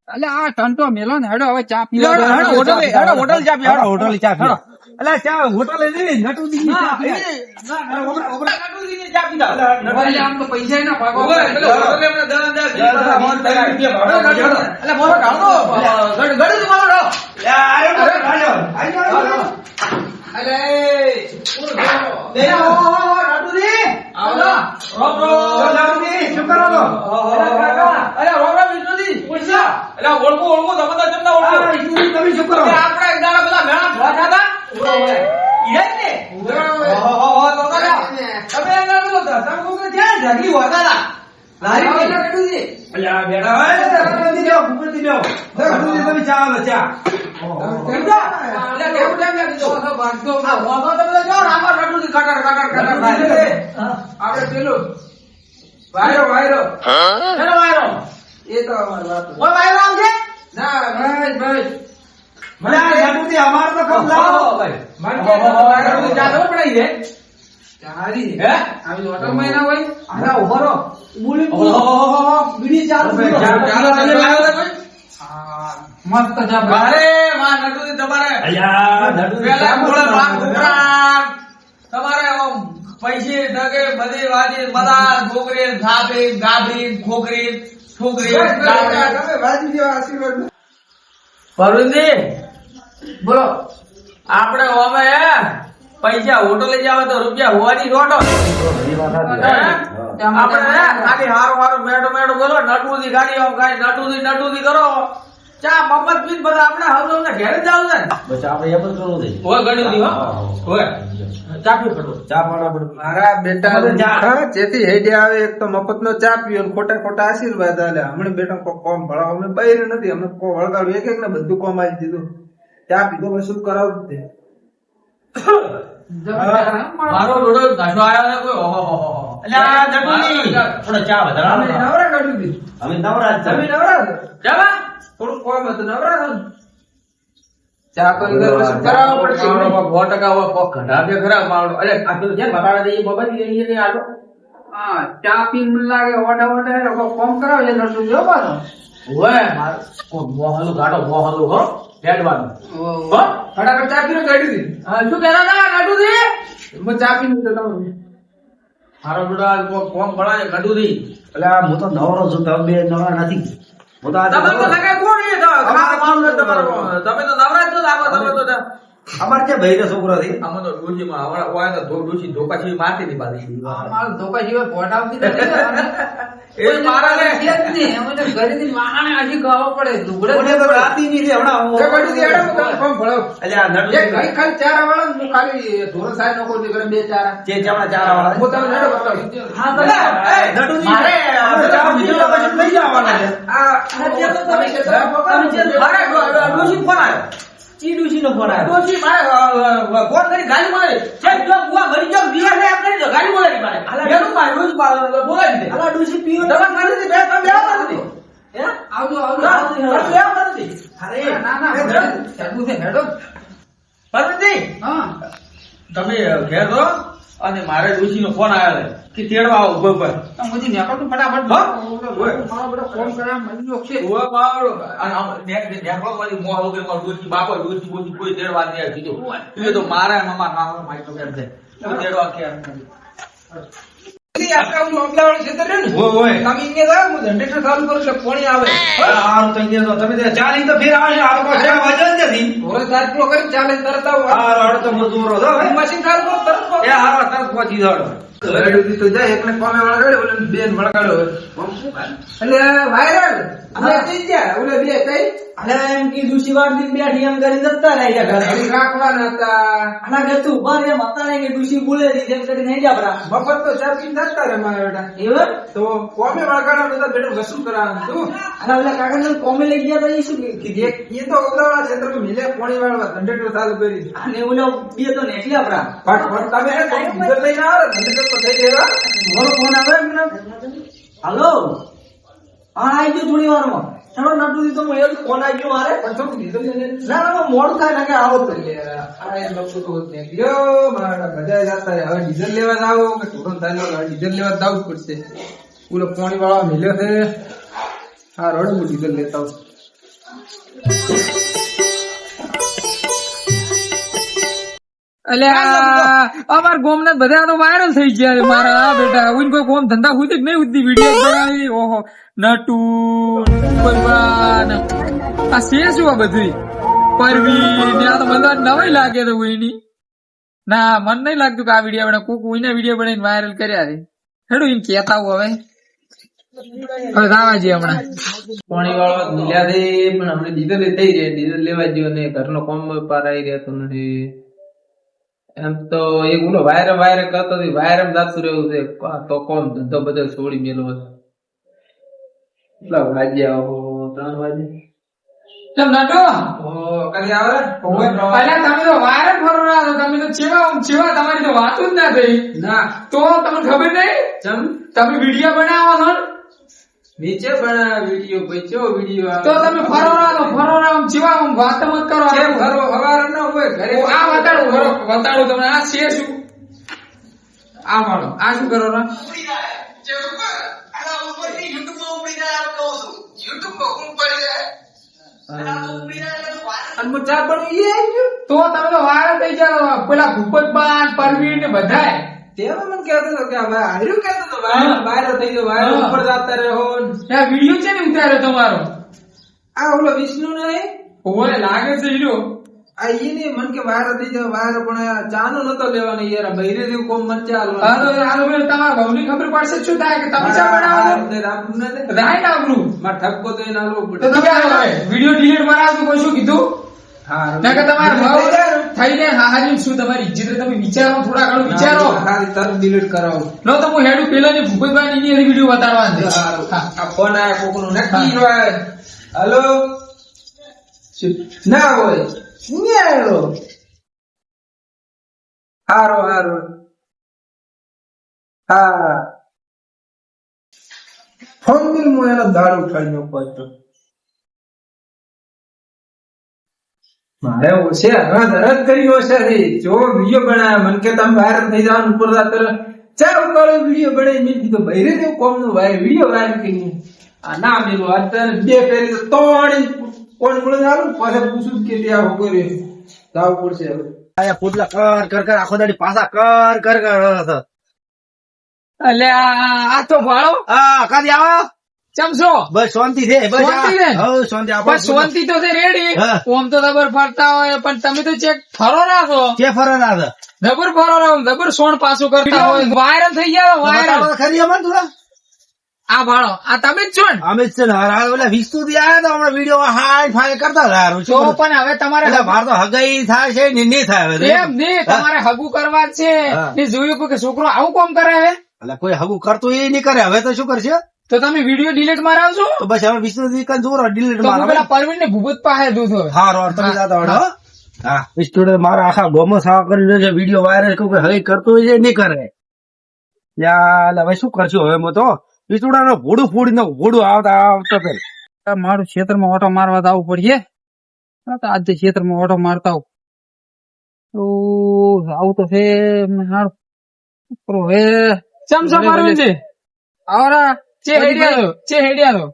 એટલે આ ટંટો મેલો ને હેડો હવે ચા હેડો, પીવા હેડો, હોટલ ચા પીવા. હેડો, હોટલ ચા પીવા. અલા ચા હોટલ નટુજી ચા પીવા. એટલે આમ તો પૈસા ના ભાગો આપડે પેલું વાયરો વાયરો એ તો અમારી વાત ના ભાઈ ભાઈ મને આ નટુજી અમાર તો કમ લાવો ભાઈ. મને કે વાયરો ચા નો પડાઈ દે ચારી હે આવી હોટલ માં ના હોય આના ઉભરો બોલી બીડી ચાલુ મસ્ત ચા અરે માં નટુજી તમારે અલ્યા નટુજી પેલા ચા બોલે મસ્ત ભાગ બનાવે. ઉપરાંત તમારે આમ પૈસે ટકે બધી વાજી બધા છોકરી થાપી ગાભી ખોકરી છોકરી પરુંજી બોલો આપણે હવે પૈસા હોટલે જાવ તો રૂપિયા હોવાની રોટો આપણે ખાલી હારું હારું મેડો મેડો બોલો નટુજી ગાડી આમ કાંઈ નટુજી કરો ચા મફત પીને બધા આપણે હવે ઘેર જ જાવ ને બસ આપણે એમ જ કરવું છે. હોય ગણ્યું નહીં હો હોય ચા પી પડો ચા પાડવા પડે. મારા બેટા જેથી હેડે આવે એક તો મફત નો ચા પીવો ને ખોટા ખોટા આશીર્વાદ આલે હમણાં બેટા કોમ ભણાવો અમે બૈર નથી અમને વળગાડ્યું એક ને બધું કોમ આવી દીધું ચા પીધો પછી શું કરાવું જ તે મારો રોડો ઘાસો આવ્યો ને કોઈ ઓહો અલ્યા નટુજી થોડો ચા વધારાવો ને. નવરા કાઢ્યું દીધું અમે નવરા જ તમે છે. નવરા છો? જાવા થોડું કોમ હતું નવરા છો ને? ચા તો શું કરાવવો પડશે મારો 100% હોય કોક ઘટાડે ખરા મારો અરે આ પેલું જેમ બતાડે દે એ બાબા ની લઈએ આલો હા ચા પીને મને લાગે ઓડા ઓડા હેડો કોમ કરાવજે નટું જો પાછો હોય મારો કોક મોહલું ગાડો મોહલું હો હેડવાનું હો ફટાફટ ચા પીને કાઢી દીધી હા શું કહેતા હતા નટુજી હું ચા પીને તો તમે મારો રોડા કોક કોમ ભણાય નટુજી અલ્યા હું તો નવરો છું તમે બે નવરા નથી. હું તો આજે તમે તો નવરો. લગાય કોણ એ અમારે તમારો તમે તો નવરાજ છો લાગો તમે તો અમારે ત્યાં બૈરો છોકરો છે. આમાં તો ડોશીમાં હમણાં હોય તો ડોશી ધોકા છે મારતી ની પાછી મારો ધોકા જેવો પોટ આવતી નથી એ મારા ને છે જ નહીં અમે તો ઘરેથી વાહણે હજી ગાવો પડે દુગડે મને તો રાતી ની છે હમણાં હું- કાઢી દે હેડો હું તમને ફોર્મ ભરાવું. અલ્યા એક નટુજી ભાઈ ખાલી ચાર વાળા હું ખાલી ધોરણ સાહેબ નો કોઈ ઘરે બે ચાર જે ચામડા ચારા વાળા હું તમને હેડો બતાવું. નટુજી મારે આપણે ચા પીધો તો પછી લઈ જવાના છે. આ તમે કે તમે મારે ડોશી ફોન આવ્યો ચી ડૂસીનો ફોન આવ્યો. ડોશી મારે ફોન કરી ગાડી બોલાવી છે જો બુઆ મરી જાવ દિવસ એમ કરી દો ગાડી બોલાવી મારે મેરું મારે રોજ બોલાવી દે અલા ડૂસી પીવો તમારે નથી બે તમે બેવા નથી હે આવજો તમે આવજો બેવા નથી અરે ના ના હેડો છે હેડો પરમજી હા તમે ઘેર રહો અને મારે ડોશીનો ફોન આવ્યો છે કે તેડવા આવો ઉભો પર તો મુજી નેકો તો ફટાફટ હા? મારો બધો ફોન કરવા મળ્યો છે ઉભો મારો અને આમ નેકળો મારી મોહ વગર મારો ડોશી બાપો ડોશી બોશી કોઈ તેડવા નહીં આવી દીધું એ તો મારા મામા મામા મારી તો કેમ છે કોઈ તેડવા કે આપણે આવું અમદાવાદ ક્ષેત્ર છે ને હોય હોય. તમે ઇન્ડિયા જાવ હું જનરેટર ચાલુ કરું એટલે પાણી આવે હારું તો અહીંયા તો તમે ત્યાં ચાલી તો ફેર આવે આ લોકો છે વજન નથી. ધોરણ 4 કિલો કરી ચાલે તરત આવું હારું હારું તો મજૂરો છો હે. મશીન ચાલુ કરો તરત એ હારું તરત પહોંચી જાઓ. રેડી તો જાય એકને કોમે વળગાડ્યો ઓલે બેન વળગાડ્યો એટલે વાયરલ અમે થઈ ગયા ઓલે બે કઈ અલે એમ કી દુસરી વાર દિન બેઠી એમ કરી જતા રહી ગયા ઘરે ઘડી રાખવાના હતા આના કે તું બાર એમ હતા કે દુસરી બોલે રી જેમ કરી નહીં જા બરા મફત તો ચા પીને જતા રે મારા બેટા એવું તો કોમે વળગાડ્યો તો બેટા વસૂલ કરાવવાનું તું આના ઓલા કાકા ને કોમે લઈ ગયા તો એ શું કીધી એ તો અમદાવાદ ક્ષેત્રમાં મિલે પાણી વાળવા જનરેટર ચાલુ કરી અને ઓલો બે તો નેકલ્યા બરા પણ તમે ડીઝલ લઈને આવો જનરેટર તો થઈ ગયા મારો ફોન આવે એમને હાલો હા આવી ગયો થોડી વારમાં ચાલો નટુ દી તો હું એવું ફોન આવી ગયો મારે પણ થોડું ડીઝલ લઈને ના ના મોડું થાય ને કે આવો તો આ એ લોકો તો નીકળ્યો મારા બધા જતા રહ્યા. હવે ડીઝલ લેવા જાવ કે ધોરણ થાય ડીઝલ લેવા જવું જ પડશે ઓલો પાણી વાળા મિલ્યો છે હા રોડ હું ડીઝલ લેતા આવું અલ્યા અમાર ગોમના બધા તો વાયરલ થઈ ગયા છે મારા બેટા ઉન કોઈ કોમ ધંધા હુતી જ નહીં ઉતી વિડીયો બનાવી ઓહો નટુ ભગવાન આ છે શું આ બધું પરવી ને આ તો બધા નવાઈ લાગે તો ઉઈની ના મન નહીં લાગતું કે આ વિડીયો બને કોક ઉઈના વિડીયો બનાવીને વાયરલ કર્યા છે હેડું એમ કેતા હું હવે દાવા જઈએ હમણાં પાણી વાળો મિલ્યા દે પણ હમણે ડીઝલ થઈ જાય ડીઝલ લેવા ગયો ને ઘરનો કોમ પાર આવી રહેતો નથી એમ તો એક ઓલો વાયરે કરતો વાયરે જાતું રહેવું છે તો કોમ ધંધો બધો છોડી મેલો કેટલા વાગ્યા 3 વાગે ચલ નટુ કદી આવે પહેલા તમે તો વાયરલ ફરો રહ્યા છો તમે તો ચેવા તમારી તો વાતો જ ના થઈ ના તો તમને ખબર નહીં ચમ તમે વિડીયો બનાવો છો ને? નીચે બના વિડીયો પૈચો વિડીયો તો તમે ફરો રહ્યા ચેવા વાત મત કરો ઘરો હવાર ન હોય ઘરે આ બતાડું તમને આ છે શું આ માળો આ શું કરો ના ચા પણ તો તમે તો વાયરલ થઈ ગયા પેલા ભૂપતબાન પરવીન ને બધાય તેમાં મને કહેતો હતો કે હવે હાર્યું કહેતો હતો વાયરો થઈ ગયો વાયરો ઉપર જતા રહ્યો આ વિડીયો છે ને ઉતાર્યો તમારો આ ઓલો વિષ્ણુ ને ઓલે લાગે છે હીરો આ ઈને મન કે વાયરો થઈ જાય વાયરો પણ ચાનો નતો લેવાનો યાર બૈરે જેવું કોમ મત ચાલ હાલો તમારા બહુની ખબર પડશે શું થાય કે તમે ચા બનાવો છો રાઈટ આબરૂ માં ઠપકો તો એને આલવો તો પડે તમે વિડીયો ડિલીટ મરાવજો કોઈ શું કીધું હા ના કે તમારે થઈને હાહાજી શું તમારી ઇજ્જત તમે વિચારો થોડા ઘણું વિચારો ખાલી તરત ડિલીટ કરાવો નો તો હું હેડું પેલા ની ભૂપતભાઈ ની વિડીયો બતાડવા દે આ ફોન આયા કોકનું નક્કી હોય હેલો ના હોય શું આયો હારો હા ફોન બિલ હું એનો દાળ ઉઠાડ્યો પડતો મારે ઓછે હરદ કર્યો છે જો વિડીયો બનાવ્યા મન કે તમે વાયરલ થઈ જવાનું ઉપર ચા ઉકાળો વિડીયો બનાવી મેં કીધું બૈરે જેવું કોમ નું વિડીયો વાયરલ કરી આ ના મેલું અત્યારે બે ફેરી તો તોડી કોણ બોલે ચાલુ પાછા પૂછું કે ત્યાં ઉભો રે જવું પડશે હવે આયા પોટલા કર આખો દાડી પાછા કર એટલે આ તો ભાળો કાદી આવો ચમસો બસ શાંતિ છે બસ શાંતિ છે? હવ શાંતિ આપો પણ શાંતિ તો છે રેડી હા. ઓમ તો જબર ફરતા હોય પણ તમે તો ચેક ફરો રાખો કે ફરક આવે જબર ફરો રાખો જબર સોણ પાછું કરતા હોય વાયરલ થઈ ગયા વાયરલ બતાવો ખરી અમન થોડા આ ભાળો આ તમે જ છો ને અમે છે ને હાર ઓલા 20 સુધી આયા તો હમણાં વિડીયો હાઈ ફાઈ કરતા હતા હારું તો પણ હવે તમારે એટલે માર તો હગાઈ થાય છે ને નહીં થાય હવે એમ નહીં તમારે હગું કરવા જ છે હા. ને જોયું કે છોકરો આવું કોમ કરે હવે એટલે કોઈ હગું કરતું એ નહીં કરે હવે તો શું કરશે તો તમે વિડીયો ડિલીટ મારાવશો તો બસ હવે 20 સુધી કન જોરો ડિલીટ તો હું મારો પેલા પરવીન ને ભૂપત પાસે દૂધ હવે હારો તમે જાતા વડો હા સ્ટુડન્ટ મારા આખા ગોમો સાવ કરી દે છે વિડીયો વાયરલ કોઈ હવે કરતું હોય છે નહીં કરે યાર હવે શું કરશું હવે મો તો સ્ટુડન્ટ નો ભોડું ફોડીને ભોડું આવતા પેલા મારું ક્ષેત્રમાં ઓટો મારવા તો આવવું પડશે આજે ક્ષેત્રમાં ઓટો મારતા આવું તો છે ચમચો પરવીન છે આવરા ચે હેડિયા દો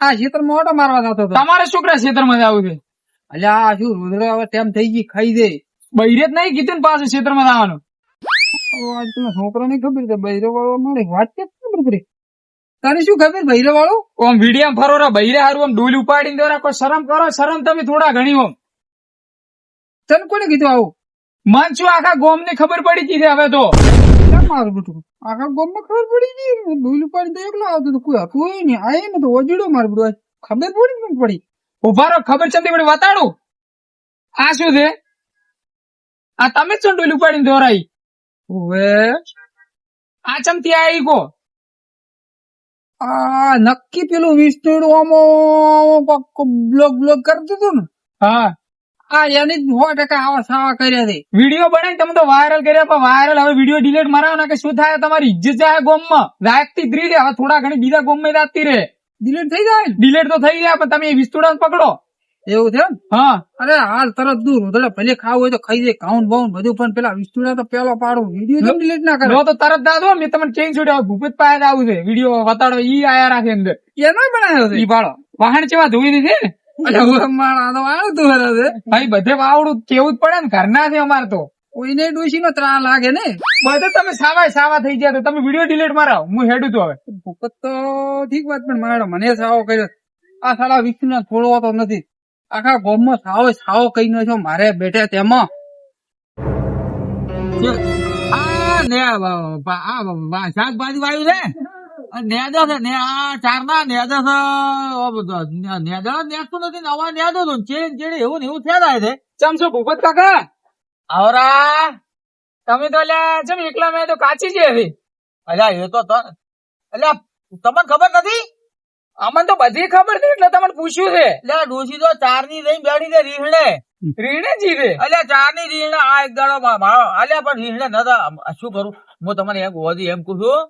આ ક્ષેત્રમાં ઓટો મારવા જતો હતો તમારે શું કરે ક્ષેત્રમાં જવું છે અલ્યા આ શું રુદ્ર હવે તેમ થઈ ગઈ ખાઈ દે બૈરે જ નહીં કીધું ને પાછું ક્ષેત્રમાં જવાનું છોકરો ની ખબર છે બૈરો વાળો મારે વાત કે ખબર પડી તને શું ખબર બૈરો વાળો આમ વિડીયો ફરો રા બૈરે હારું આમ ડોલ ઉપાડીને દોરા કોઈ શરમ કરો શરમ તમે થોડા ઘણી ઓમ તને કોને કીધું આવું મન શું આખા ગોમ ની ખબર પડી ગઈ છે હવે તો મારું બેટું આખા ગોમ માં ખબર પડી ગઈ ડોલ ઉપાડી તો એકલો આવતો તો કોઈ હતું નહીં આ ને તો ઓજડો મારું બેટું ખબર પડી ને પડી ઉભા રહો ખબર છે પડી વતાડું આ શું છે આ તમે જ છો ડોલ ઉપાડીને દોરાઈ ઓવે આ ચમતી આવી કો આ નક્કી પેલું વિસ્તોડ બ્લોગ કરતું હતું ને હા આ એની 100% આવા સાવા કર્યા છે વિડીયો બનાવી તમે તો વાયરલ કર્યા પણ વાયરલ હવે વિડીયો ડિલીટ મરાવો ને કે શું થાય તમારી ઇજ્જત જાય ગોમમાં રાખતી દ્રીડ હવે થોડા ઘણી બીજા ગોમમાં રાખતી રહે ડિલીટ થઈ જાય ડિલીટ તો થઈ જાય પણ તમે વિસ્તોડ પકડો એવું છે હા અરે હાલ તરત દૂર એટલે ભલે ખાવું હોય તો ખાઈ જાય કાઉન્ટ બાઉન્ટ બધું પણ પેલા વિસ્તુડા તો પેલો પાડો વિડીયો ડિલીટ ના કરે તો તરત દાદો મેં તમને ચેન્જ છોડ્યો ભૂપત પાસે આવું છે વિડીયો વતાડો ઈ આયા રાખે અંદર એનો બનાવ્યો છે ઈ પાડો વાહણ ચેવા ધોઈ દીધી ને એટલે હું અમારા તો વાળું તું હરે ભાઈ બધે વાવડું કેવું જ પડે ને ઘરના છે અમારે તો કોઈને ડોશી નો ત્રાસ લાગે ને બધે તમે સાવા થઈ ગયા તો તમે વિડીયો ડિલીટ મારાવો હું હેડું તો હવે ભૂપત તો ઠીક વાત પણ મારો મને સાવો કર્યો આ સાડા વિષ્ણુ થોડો તો નથી આખા ગામમાં સાવો કઈ નો છો મારે બેઠે તેમાં શાકભાજી વાળું છે નેદા છે ને આ ચારના નેદા છે નેદા નેસતું નથી ને અવા નેદો તો ચેડે એવું ને એવું થયા છે ચમ છો ભૂપત કાકા આવરા તમે તો અલ્યા ચમ એકલા મેં તો કાચી જ હતી અલ્યા એ તો અલ્યા તમને ખબર નથી અમને તો બધી ખબર છે એટલે તમને પૂછ્યું છે એટલે ડોશી તો ચાર ની રહી બેઠી છે રીહણે રીણે જીરે અલ્યા ચાર ની રીહણે આ એક દાડો મારો અલ્યા પણ રીહણે નતા શું કરું હું તમને એમ ગોદી એમ કહું છું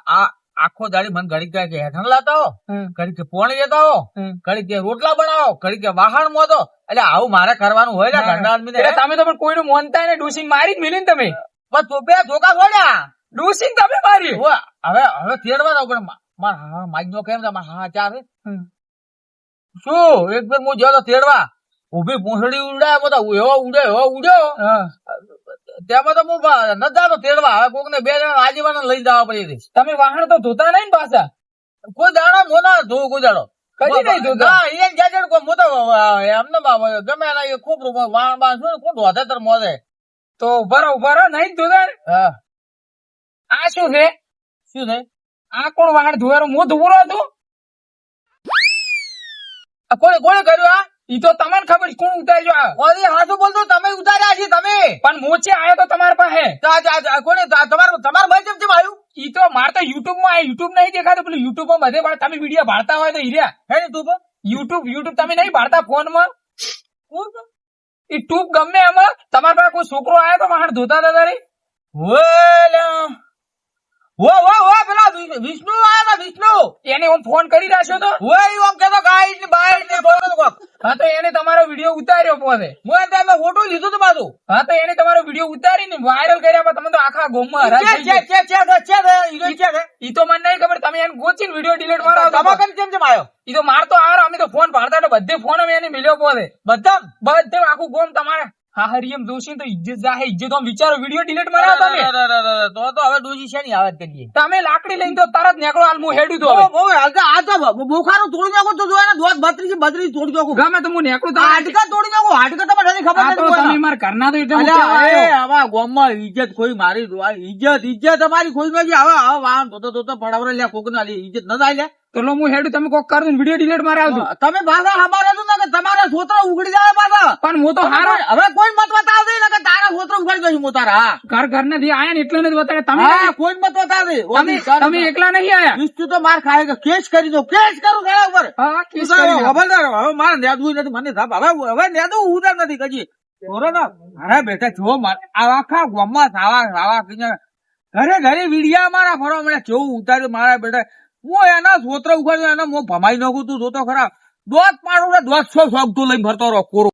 આ આખો દાડી મને ઘડી કે હેઠણ લાતા હો ઘડી કે પોણી લેતા હો ઘડી કે રોટલા બનાવો ઘડી કે વાહણ મોદો એટલે આવું મારે કરવાનું હોય ને ઘરના આદમી એટલે તમે તો પણ કોઈનું મોનતા ને ડોસી મારી જ મિલી ને તમે પણ તો બે ધોકા છોડ્યા ડોસી તમે મારી હવે તેડવા દો પણ મારા માઇક નો કેમ હા ચાર શું એક બેન હું જો તેડવા ઉભી પૂંછડી ઉડાય બધા એવો ઉડ્યો તેમાં તો હું નથી જાતો તેડવા હવે કોક ને બે જણા આજીવાને લઈ જવા પડી તમે વાહણ તો ધોતા નહીં ને પાછા કોઈ દાડો મોના ધોવું કોઈ દાડો કદી નહીં ધોતા હું તો એમને ગમે એના ખૂબ વાણ બાણ શું કોણ વધે તર મોદે તો ઉભા રહો નહીં ધોતા ને આ શું છે આ કોણ વાહણ ધોવાનું હું ધોવાનો હતું કોને કર્યું આ ઈ તો તમને ખબર છે કોણ ઉતાર્યો આ ઓલી હાથું બોલતો તમે ઉતાર્યા છે તમે પણ મોચે આવ્યો તો તમારા પાસે કોને તમારું ભાઈ કેમ આવ્યું ઈ તો મારે તો યુટ્યુબ માં યુટ્યુબ નહીં દેખાતું પેલું યુટ્યુબ માં બધે તમે વિડીયો ભાળતા હોય તો હીર્યા હે ને તું યુટ્યુબ તમે નહીં ભાળતા ફોન માં ઈ ટ્યુબ ગમે એમાં તમારા પાસે કોઈ છોકરો આવ્યો તો વાહણ ધોતા હતા તારે પેલા વિષ્ણુ આયા વિષ્ણુ એને હું ફોન કરી રાખ્યો તો આમ કેતો ગાઈડ ને બાઈડ ને બોલો હા તો એને તમારો વિડીયો ઉતાર્યો પોતે હું એમ ટાઈમે ફોટો લીધો તો પાછું હા તો એને તમારો વિડીયો ઉતારીને વાયરલ કર્યા તમે તો આખા ગામમાં હરાજ થઈ ગયા. ઈ તો મને નહીં ખબર તમે એને ગોચીને વિડીયો ડિલીટ મારો તમાકન કેમ આવ્યો ઈ તો મારતો આવે અમે તો ફોન પાડતા તો બધે ફોન અમે એને મિલ્યો પોતે બધે આખું ગોમ તમારે હા હરિયમ જોશી તો ઇજ્જત જાહે ઇજ્જત આમ વિચારો વિડીયો ડિલીટ માર્યા તમે તો હવે ડોજી છે ની આવત કરીએ તમે લાકડી લઈને તો તરત નીકળો હાલ હું હેડું તો હવે આ તો બોખારો તોડી નાખો તો જોયા ને દોત 32 તોડી નાખો ગમે તો હું નીકળું હાડકા તોડી નાખો હાડકા તમને નથી ખબર તો તમે મારા ઘરના તો એટલે આવા ગામમાં ઇજ્જત કોઈ મારી ઇજ્જત અમારી કોઈ નથી આવા વાહન તો પડાવરે લ્યા કોક ના ઇજ્જત ન થાય લ્યા તો લો હું હેડું તમે કોક કરો વિડીયો ડિલીટ મારે આવજો તમે ભાષા અમારે કે તમારા છોતરા ઉગડી જાય પાછા પણ હું તો હારો હવે કોઈ મત બતાવ દે કે તારા છોતરા ઉગડી જશે હું તારા ઘર નથી આયા ને એટલે નથી બતાવે તમે કોઈ મત બતાવ દે તમે એકલા નહીં આયા વિષ્ણુ તો માર ખાય કે કેસ કરી દો કેસ કરું ખાયા ઉપર હા કેસ કરી ખબરદાર હવે મારે નેદવું નથી મને હવે નેદવું ઉધાર નથી કજી બરોબર અરે બેટા જો આખા ગામમાં સાવા ઘરે વિડિયા મારા ફરવા મને કેવું ઉતાર્યું મારા બેટા હું એના છોતરા ઉગાડ્યો એના હું ભમાઈ નાખું તું જોતો ખરા દોત પાડું દોત શોખ તું લઈને ભરતો રહો કોરો